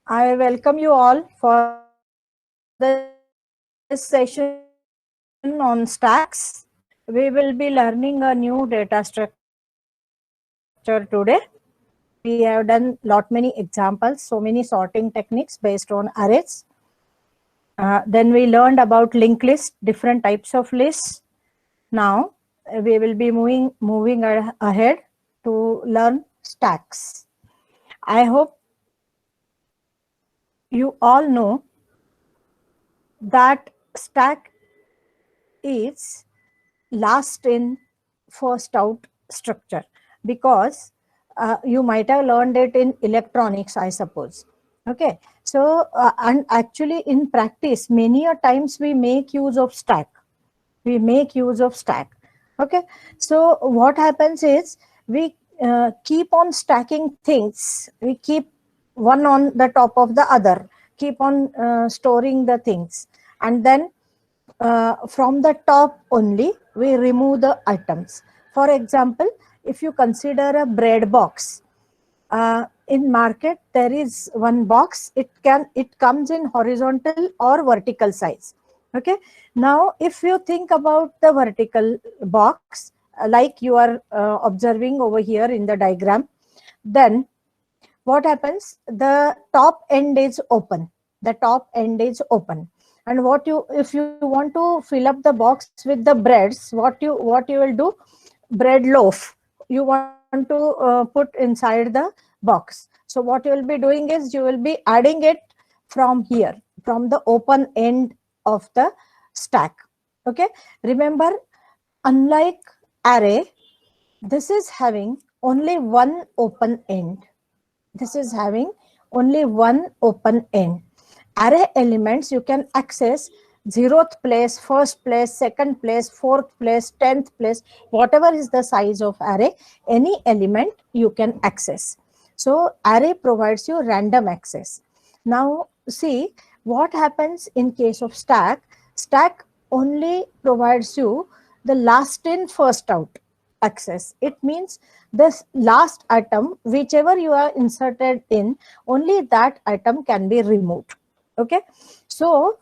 I welcome you all for this session on stacks. We will be learning a new data structure today. We have done lot many examples, so many sorting techniques based on arrays. Then we learned about linked list, different types of lists. Now we will be moving ahead to learn stacks. I hope you all know that stack is last in first out structure, because you might have learned it in electronics, I suppose. Okay, so and actually in practice many a times we make use of stack. Okay, so what happens is we keep on stacking things, we keep one on the top of the other, keep on storing the things, and then from the top only we remove the items. For example, if you consider a bread box, in market there is one box, it comes in horizontal or vertical size. Okay, now if you think about the vertical box, like you are observing over here in the diagram, then what happens, the top end is open, and what you, if you want to fill up the box with the breads, what you will do, bread loaf you want to put inside the box. So what you will be doing is you will be adding it from here, from the open end of the stack. Okay, remember, unlike array, this is having only one open end. This is having only one open end. Array elements you can access 0th place, 1st place, 2nd place, 4th place, 10th place, whatever is the size of array, any element you can access. So array provides you random access. Now see what happens in case of stack. Stack only provides you the last in first out access. It means this last item, whichever you are inserted in, only that item can be removed. Okay, so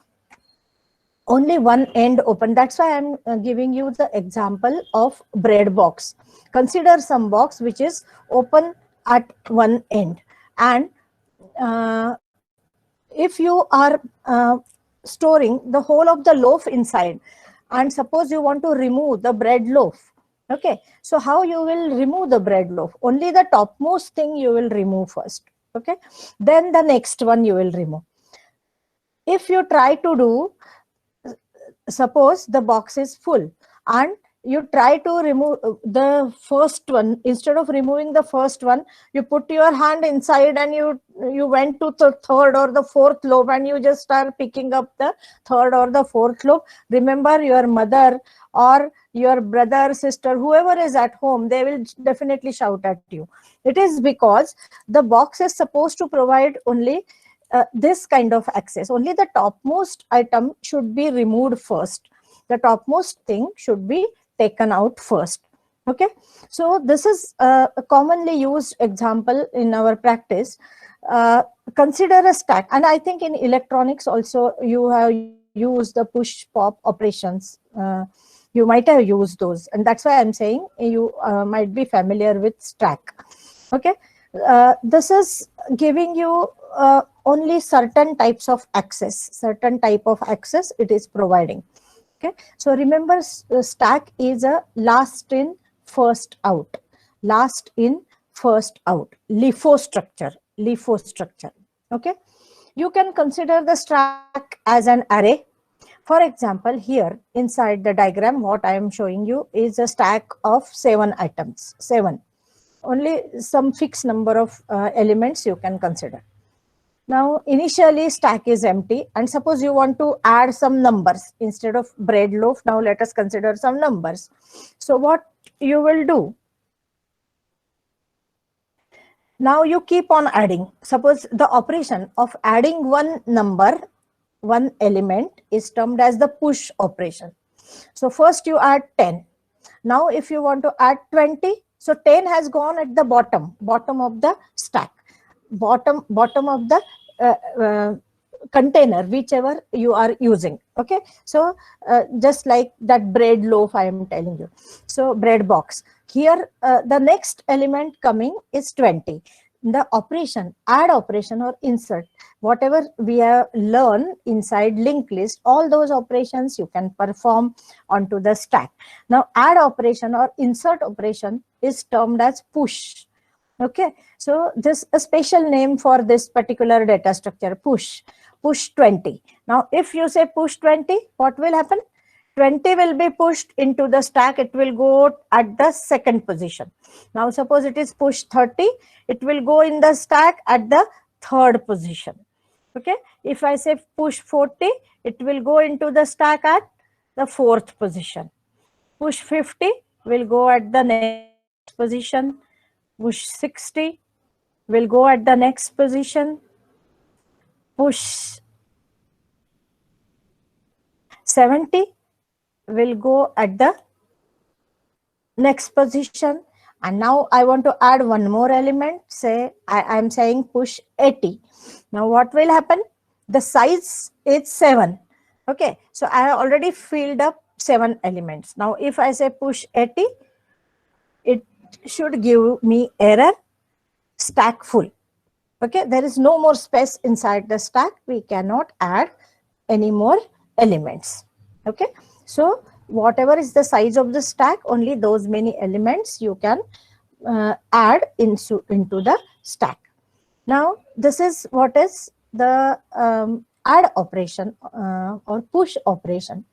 only one end open. That's why I'm giving you the example of bread box. Consider some box which is open at one end, and uh, if you are storing the whole of the loaf inside, and suppose you want to remove the bread loaf. Okay, so how you will remove the bread loaf? Only the topmost thing you will remove first. Okay, then the next one you will remove. If you try to do, suppose the box is full and you try to remove the first one, instead of removing the first one, you put your hand inside and you went to the third or the fourth loaf and you just start picking up the third or the fourth loaf. Remember, your mother or your brother, sister, whoever is at home, they will definitely shout at you. It is because the box is supposed to provide only this kind of access. Only the topmost item should be removed first. The topmost thing should be taken out first. Okay, so this is a commonly used example in our practice. Consider a stack, and I think in electronics also you have used the push pop operations. You might have used those, and that's why I'm saying you might be familiar with stack. Okay, this is giving you only certain types of access, certain type of access it is providing. Okay, so remember, stack is a last in first out, last in first out, LIFO structure, LIFO structure. Okay, you can consider the stack as an array. For example, here inside the diagram what I am showing you is a stack of 7 items, 7, only some fixed number of elements you can consider. Now initially stack is empty, and suppose you want to add some numbers instead of bread loaf. Now let us consider some numbers. So what you will do, now you keep on adding. Suppose the operation of adding one number, one element, is termed as the push operation. So first you add 10. Now if you want to add 20, so 10 has gone at the bottom of the stack, bottom of the container whichever you are using. Okay, so just like that bread loaf I am telling you. So bread box. Here the next element coming is 20. The operation, add operation or insert, whatever we have learned inside linked list, all those operations you can perform onto the stack. Now add operation or insert operation is termed as push. Okay, so this a special name for this particular data structure, push 20. Now if you say push 20, what will happen? 20 will be pushed into the stack. It will go at the second position. Now suppose it is push 30, it will go in the stack at the third position. Okay, if I say push 40, it will go into the stack at the fourth position. Push 50 will go at the next position. Push 60 will go at the next position. Push 70 will go at the next position. And now I want to add one more element. Say I am saying push 80. Now what will happen? The size is 7. Okay, so I have already filled up 7 elements. Now if I say push 80, it should give me error stack full. Okay, there is no more space inside the stack. We cannot add any more elements. Okay, so whatever is the size of the stack, only those many elements you can add into the stack. Now this is what is the add operation or push operation.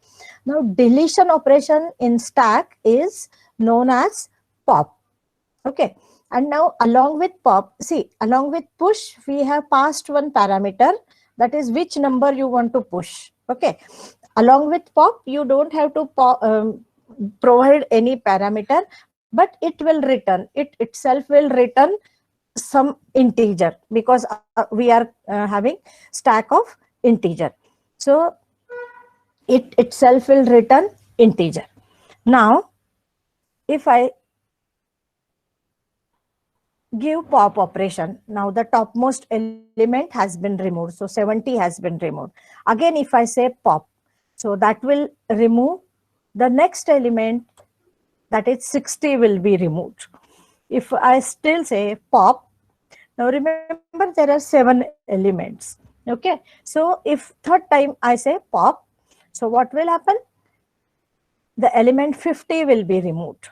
Now deletion operation in stack is known as pop. Okay, and now along with pop, see, along with push, we have passed one parameter, that is which number you want to push. Okay, along with pop, you don't have to provide any parameter, but it will return, it itself will return some integer, because we are having stack of integer. So it itself will return integer. Now, if I give pop operation, now the topmost element has been removed, so 70 has been removed. Again if I say pop, so that will remove the next element, that is 60 will be removed. If I still say pop, now remember there are 7 elements. Okay, so if third time I say pop, so what will happen? The element 50 will be removed.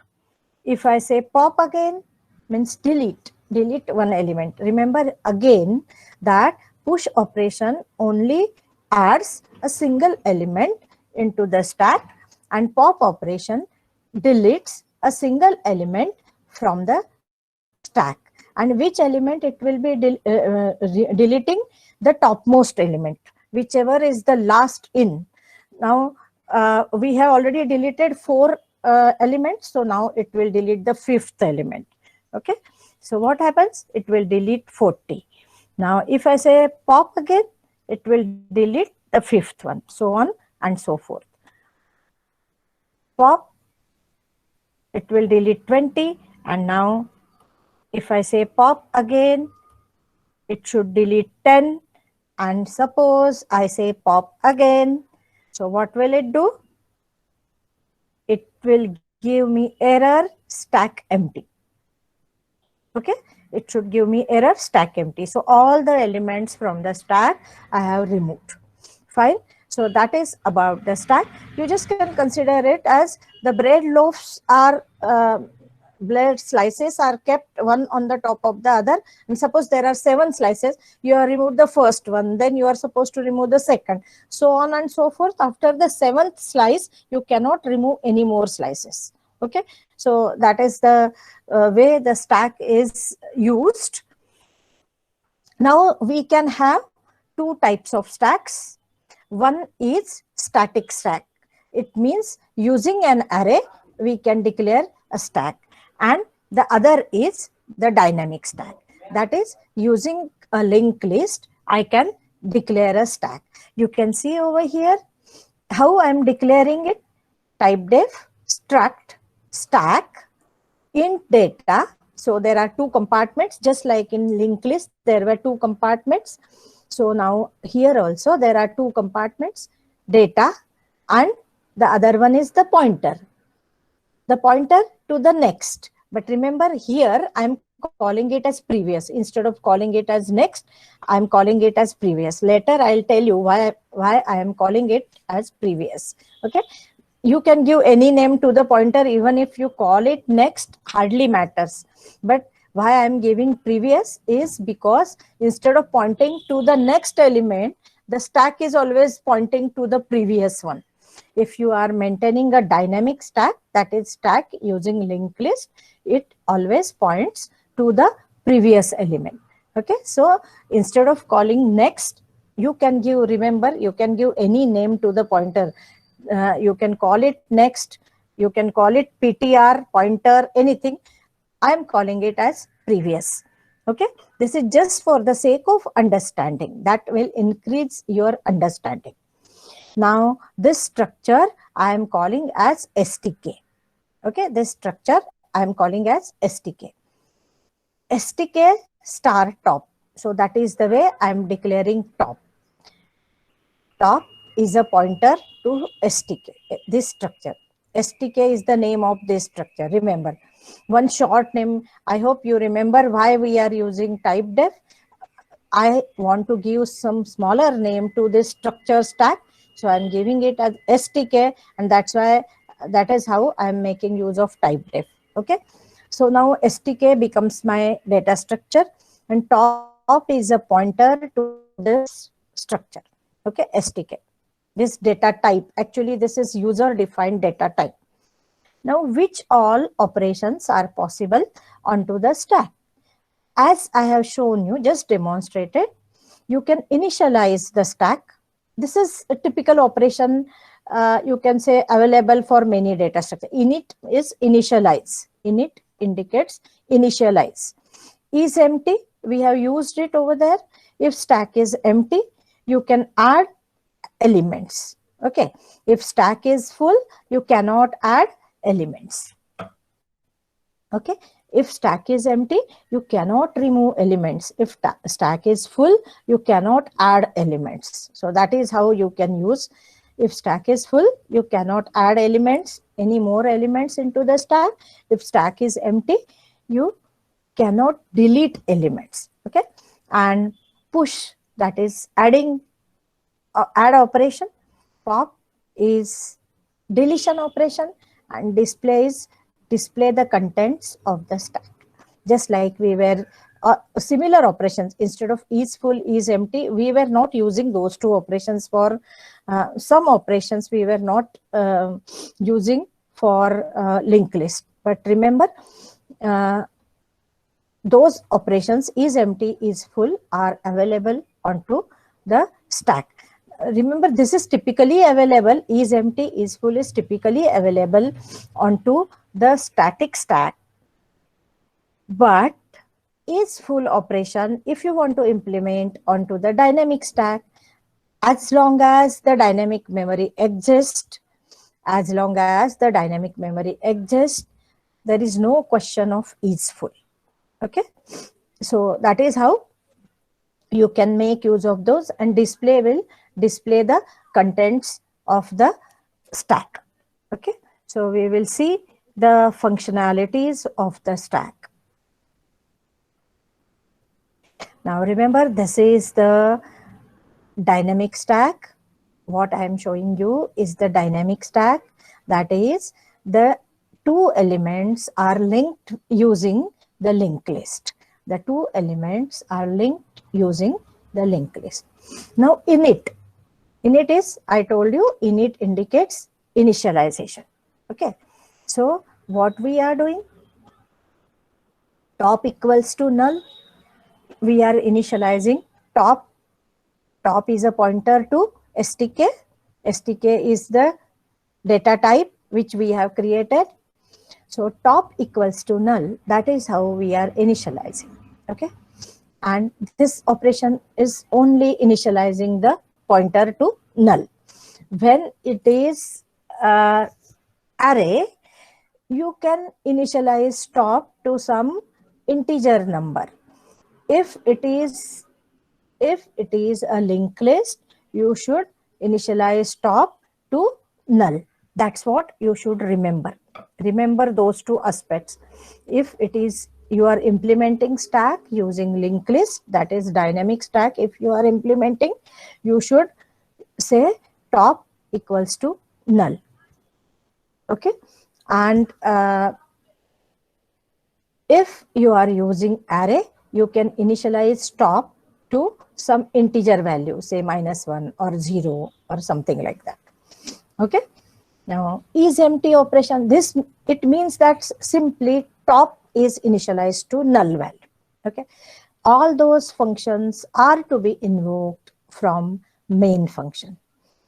If I say pop again, means delete one element. Remember again that push operation only adds a single element into the stack, and pop operation deletes a single element from the stack. And which element it will be deleting? The topmost element, whichever is the last in. Now we have already deleted 4 elements, so now it will delete the 5th element. Okay, so what happens? It will delete 40. Now if I say pop again, it will delete the 5th one, so on and so forth. Pop, it will delete 20, and now if I say pop again, it should delete 10, and suppose I say pop again, so what will it do? It will give me error stack empty. Okay, it should give me error stack empty. So all the elements from the stack I have removed. Fine. So that is about the stack. You just can consider it as the bread loaves are bread slices are kept one on the top of the other, and suppose there are 7 slices, you have removed the first one, then you are supposed to remove the second, so on and so forth. After the 7th slice, you cannot remove any more slices. Okay, so that is the way the stack is used. Now we can have 2 types of stacks. One is static stack. It means using an array we can declare a stack, and the other is the dynamic stack. That is, using a linked list I can declare a stack. You can see over here how I am declaring it. Type def struct stack int data. So there are 2 compartments, just like in linked list there were 2 compartments. So now here also there are two compartments, data, and the other one is the pointer to the next. But remember, here I'm calling it as previous. Instead of calling it as next, I'm calling it as previous. Later I'll tell you why I am calling it as previous. Okay, you can give any name to the pointer, even if you call it next, hardly matters. But why I'm giving previous is because instead of pointing to the next element, the stack is always pointing to the previous one. If you are maintaining a dynamic stack, that is stack using linked list, it always points to the previous element. Okay, so instead of calling next, you can give, remember, you can give any name to the pointer. You can call it next, you can call it PTR, pointer, anything. I am calling it as previous. Okay, this is just for the sake of understanding. That will increase your understanding. Now this structure I am calling as STK. Okay, this structure I am calling as STK. STK star top. So that is the way I am declaring top. Top is a pointer to STK, this structure. STK is the name of this structure. Remember, one short name. I hope you remember why we are using type def. I want to give some smaller name to this structure stack. So I'm giving it as STK, and that's why, that is how I'm making use of type def. Okay. So now STK becomes my data structure, and top is a pointer to this structure. Okay, STK. This data type, actually this is user defined data type. Now, which all operations are possible onto the stack? As I have shown you, just demonstrated, you can initialize the stack. This is a typical operation, you can say, available for many data structures. Init is initialize. Init indicates initialize. Is empty, we have used it over there. If stack is empty, you can add elements. Okay, if stack is full, you cannot add elements. Okay, if stack is empty, you cannot remove elements. If stack is full, you cannot add elements. So that is how you can use. If stack is full, you cannot add elements, any more elements into the stack. If stack is empty, you cannot delete elements. Okay, and push, that is adding, add operation. Pop is deletion operation, and display the contents of the stack. Just like we were similar operations, instead of is full, is empty, we were not using those two operations for some operations we were not using for linked list. But remember, those operations, is empty, is full, are available onto the stack. Remember, this is typically available, is empty, is full is typically available onto the static stack. But is full operation, if you want to implement onto the dynamic stack, as long as the dynamic memory exists, as long as the dynamic memory exists, there is no question of is full. Okay, so that is how you can make use of those, and display will display the contents of the stack. Okay, so we will see the functionalities of the stack. Now remember, this is the dynamic stack. What I am showing you is the dynamic stack. That is, the two elements are linked using the linked list. The two elements are linked using the linked list. Now init is, I told you, init indicates initialization. Okay, so what we are doing, top equals to null, we are initializing top. Top is a pointer to STK. STK is the data type which we have created. So top equals to null, that is how we are initializing. Okay, and this operation is only initializing the pointer to null. When it is array, you can initialize top to some integer number. If it is if it is a linked list, you should initialize top to null. That's what you should remember. Remember those two aspects. If it is you are implementing stack using linked list, that is dynamic stack. If you are implementing, you should say top equals to null. Okay. And if you are using array, you can initialize top to some integer value, say -1 or 0 or something like that. Okay. Now, isEmpty operation, this, it means that simply top is initialized to null value. Okay. All those functions are to be invoked from main function.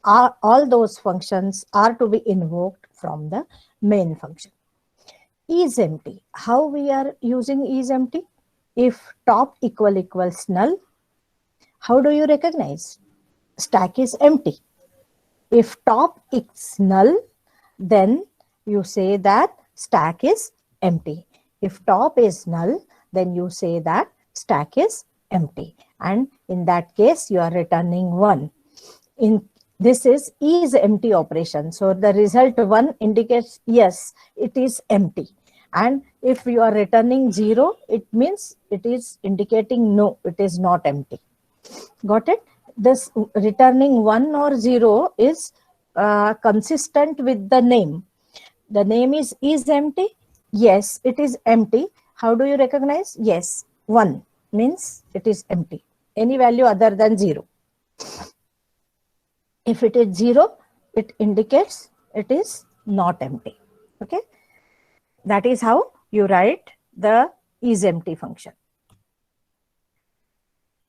All those functions are to be invoked from the main function. isEmpty, how we are using isEmpty? If top equals null, how do you recognize? Stack is empty. If top is null, then you say that stack is empty. If top is null, then you say that stack is empty. And in that case, you are returning 1. This is empty operation. So the result 1 indicates yes, it is empty. And if you are returning 0, it means it is indicating no, it is not empty. Got it? This returning 1 or 0 is consistent with the name. The name is empty. Yes, it is empty. How do you recognize? Yes, 1 means it is empty. Any value other than 0. If it is 0, it indicates it is not empty. Okay. That is how you write the isEmpty function.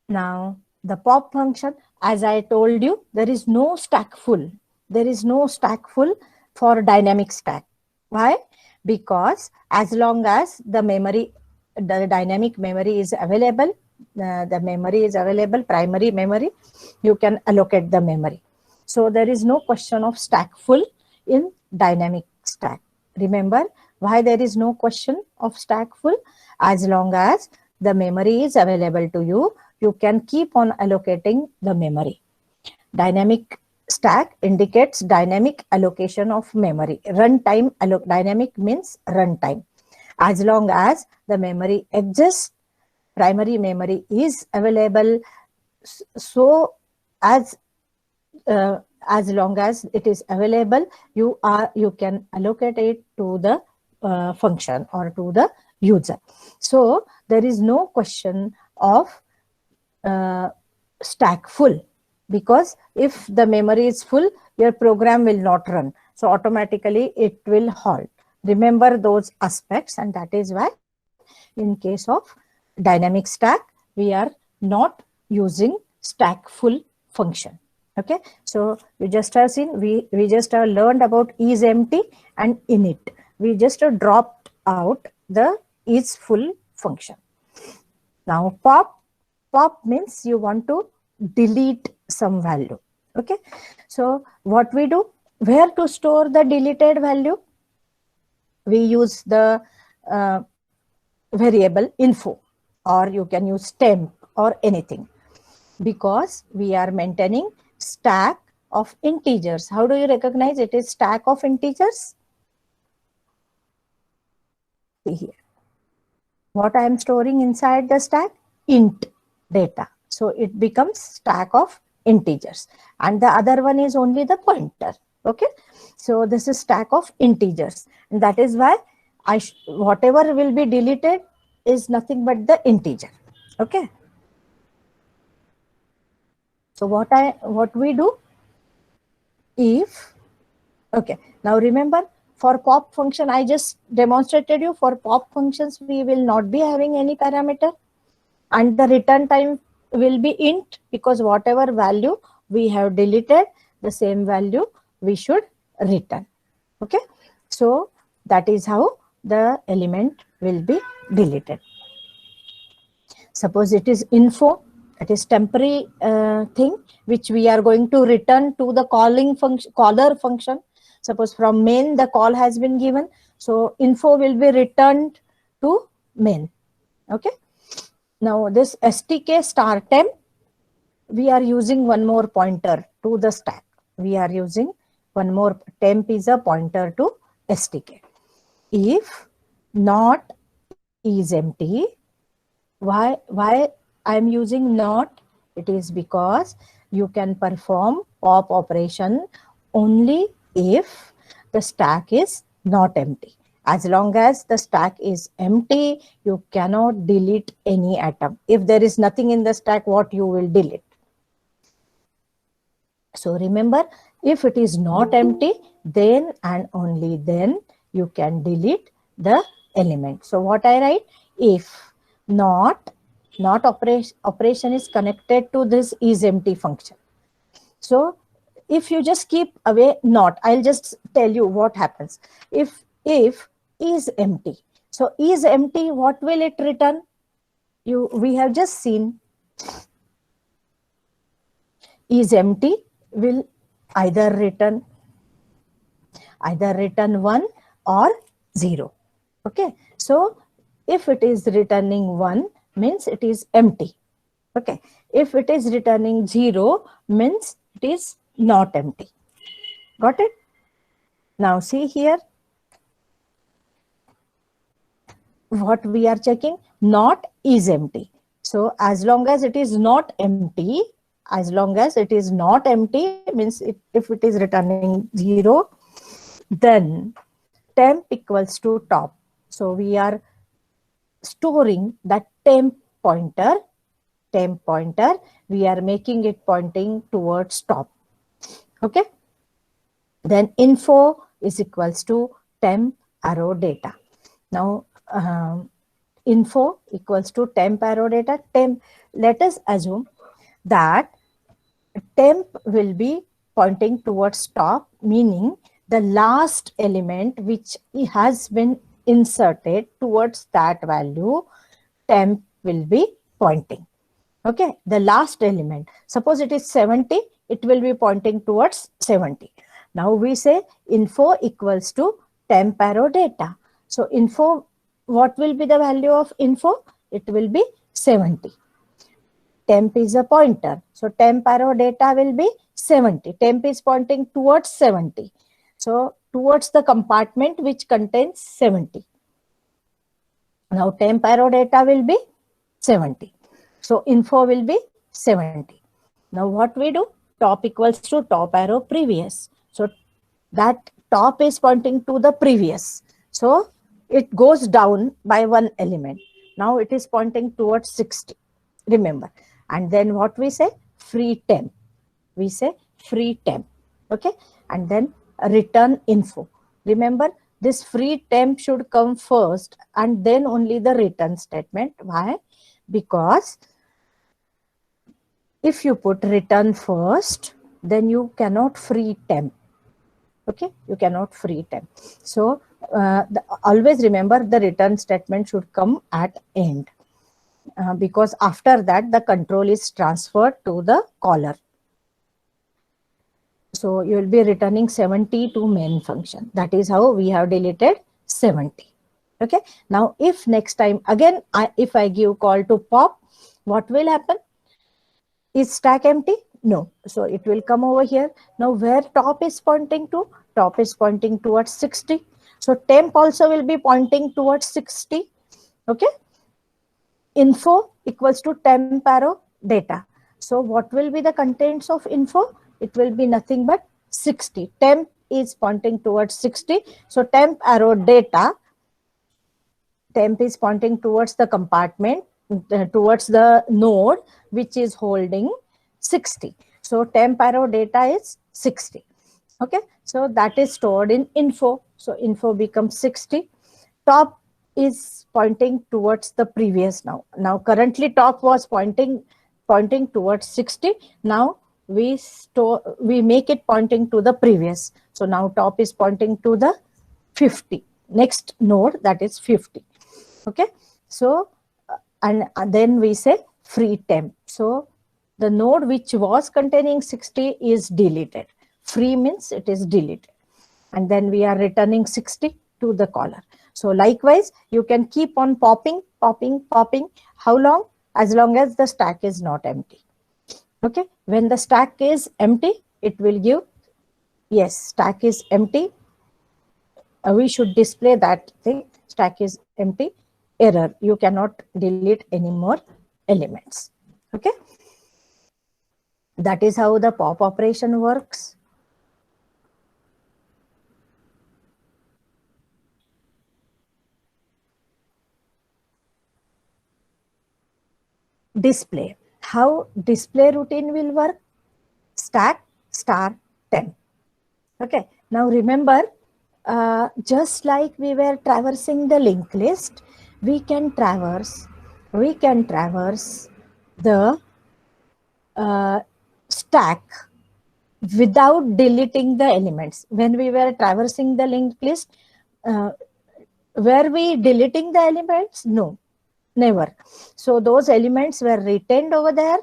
Now, the pop function, as I told you, there is no stack full. There is no stack full for dynamic stack. Why? Because as long as the memory, the dynamic memory is available, the memory is available, primary memory, you can allocate the memory. So there is no question of stack full in dynamic stack. Remember why there is no question of stack full? As long as the memory is available to you, you can keep on allocating the memory. Dynamic stack indicates dynamic allocation of memory. Runtime, dynamic means runtime. As long as the memory exists, primary memory is available. So as long as it is available, you can allocate it to the function or to the user. So there is no question of stack full, because if the memory is full, your program will not run. So automatically it will halt. Remember those aspects, and that is why in case of dynamic stack, we are not using stack full function. Okay, so we just have seen, we just have learned about isEmpty and init. We just dropped out the isFull function. Now pop means you want to delete some value. Okay, so what we do, where to store the deleted value? We use the variable info, or you can use temp or anything, because we are maintaining stack of integers. How do you recognize it is stack of integers? See here, what I am storing inside the stack? Int data. So it becomes stack of integers, and the other one is only the pointer. Okay, so this is stack of integers, and that is why whatever will be deleted is nothing but the integer. Okay, so what we do, if, okay, now remember, for pop function, I just demonstrated you, for pop functions we will not be having any parameter, and the return time will be int, because whatever value we have deleted, the same value we should return. Okay, so that is how the element will be deleted. Suppose it is info, that is temporary thing which we are going to return to the caller function. Suppose from main the call has been given, so info will be returned to main. Okay, now this stk star temp, we are using one more pointer to the stack. We are using one more. Temp is a pointer to STK. If not is empty, why I am using not? It is because you can perform pop operation only if the stack is not empty. As long as the stack is empty, you cannot delete any atom. If there is nothing in the stack, what you will delete? So remember, if it is not empty, then and only then you can delete the element. So what I write? If not operation is connected to this is empty function. So if you just keep away not, I'll just tell you what happens. If is empty, so is empty, what will it return? We have just seen is empty will either return 1 or 0. Okay, so if it is returning 1 means it is empty. Okay, if it is returning 0 means it is not empty. Got it? Now see here what we are checking. Not is empty. So as long as it is not empty, means if it is returning 0, then temp equals to top. So we are storing that temp pointer, we are making it pointing towards top. Okay, then info is equals to temp arrow data. Now info equals to temp arrow data. Let us assume that temp will be pointing towards top, meaning the last element which has been inserted towards that value, temp will be pointing. Okay, the last element, suppose it is 70, it will be pointing towards 70. Now we say info equals to temp arrow data. So info, what will be the value of info? It will be 70. Temp is a pointer, so temp arrow data will be 70. Temp is pointing towards 70. So towards the compartment which contains 70. Now temp arrow data will be 70. So info will be 70. Now what we do? Top equals to top arrow previous. So that top is pointing to the previous. So it goes down by one element. Now it is pointing towards 60. Remember. And then what we say? Free temp. We say free temp. Okay. And then return info. Remember, this free temp should come first and then only the return statement. Why? Because if you put return first, then you cannot free temp. Okay, you cannot free temp. So always remember the return statement should come at end. Because after that the control is transferred to the caller. So you will be returning 70 to main function. That is how we have deleted 70. Okay. Now if next time again if I give call to pop, what will happen? Is stack empty? No. So it will come over here. Now where top is pointing to? Top is pointing towards 60. So temp also will be pointing towards 60. Okay. Info equals to temp arrow data. So what will be the contents of info? It will be nothing but 60. Temp is pointing towards 60. So temp arrow data, temp is pointing towards the compartment, towards the node which is holding 60. So temp arrow data is 60. Okay. So that is stored in info. So info becomes 60. Top is pointing towards the previous now. Now currently top was pointing towards 60. Now we make it pointing to the previous. So now top is pointing to the 50. Next node, that is 50. Okay. So and then we say free temp. So the node which was containing 60 is deleted. Free means it is deleted. And then we are returning 60 to the caller. So likewise, you can keep on popping. How long? As long as the stack is not empty. Okay, when the stack is empty, it will give, yes, stack is empty. We should display that thing, stack is empty, error, you cannot delete any more elements. Okay, that is how the pop operation works. Display, how display routine will work, stack star temp. Okay, now remember, just like we were traversing the linked list, we can traverse the stack without deleting the elements. When we were traversing the linked list, were we deleting the elements? No, never. So those elements were retained over there.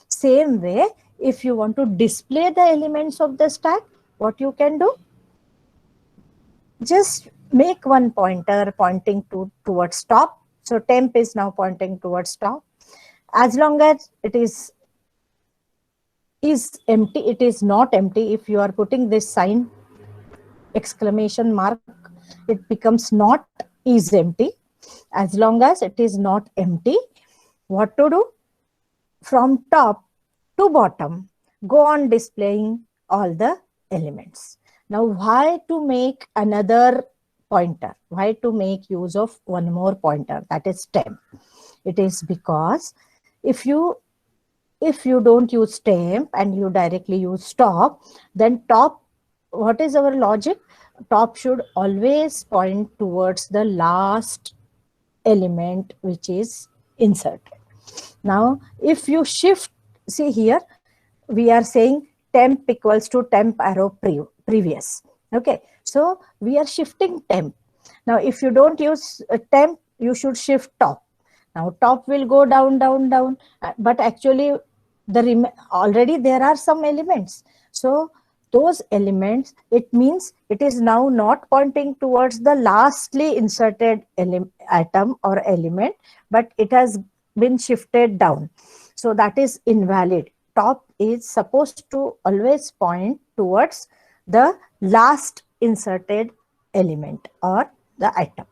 Same way, if you want to display the elements of the stack, what you can do? Just make one pointer pointing towards top. So temp is now pointing towards top. As long as it is empty, it is not empty. If you are putting this sign, exclamation mark, it becomes not is empty. As long as it is not empty, what to do? From top to bottom, go on displaying all the elements. Now, why to make another pointer? Why to make use of one more pointer, that is temp? It is because if you don't use temp and you directly use top, then top, what is our logic? Top should always point towards the last element which is inserted. Now, if you shift, see here, we are saying temp equals to temp arrow previous. Okay, so we are shifting temp. Now, if you don't use temp, you should shift top. Now, top will go down, down, down, but actually already there are some elements. So those elements, it means it is now not pointing towards the lastly inserted atom or element, but it has been shifted down. So that is invalid. Top is supposed to always point towards the last inserted element or the item.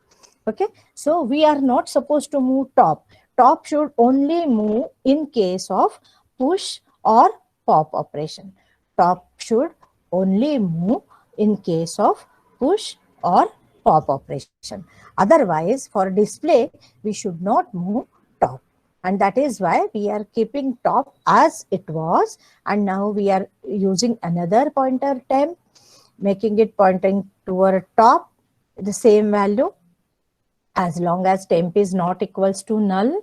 Okay, so we are not supposed to move top. Top should only move in case of push or pop operation. Top should only move in case of push or pop operation. Otherwise, for display, we should not move top. And that is why we are keeping top as it was. And now we are using another pointer temp, making it pointing toward top, the same value. As long as temp is not equals to null,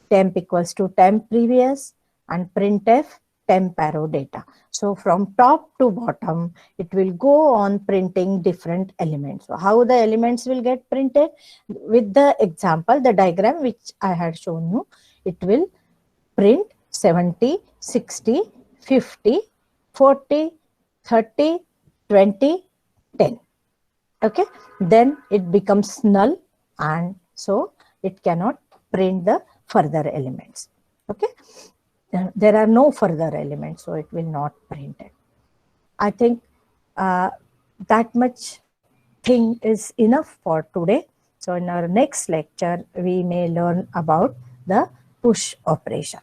temp equals to temp previous, and printf temp arrow data. So from top to bottom, it will go on printing different elements. So how the elements will get printed? With the example, the diagram which I had shown you, it will print 70, 60, 50, 40, 30, 20, 10. Okay, then it becomes null, and so it cannot print the further elements. Okay, there are no further elements, so it will not print it. I think that much thing is enough for today. So in our next lecture, we may learn about the push operation.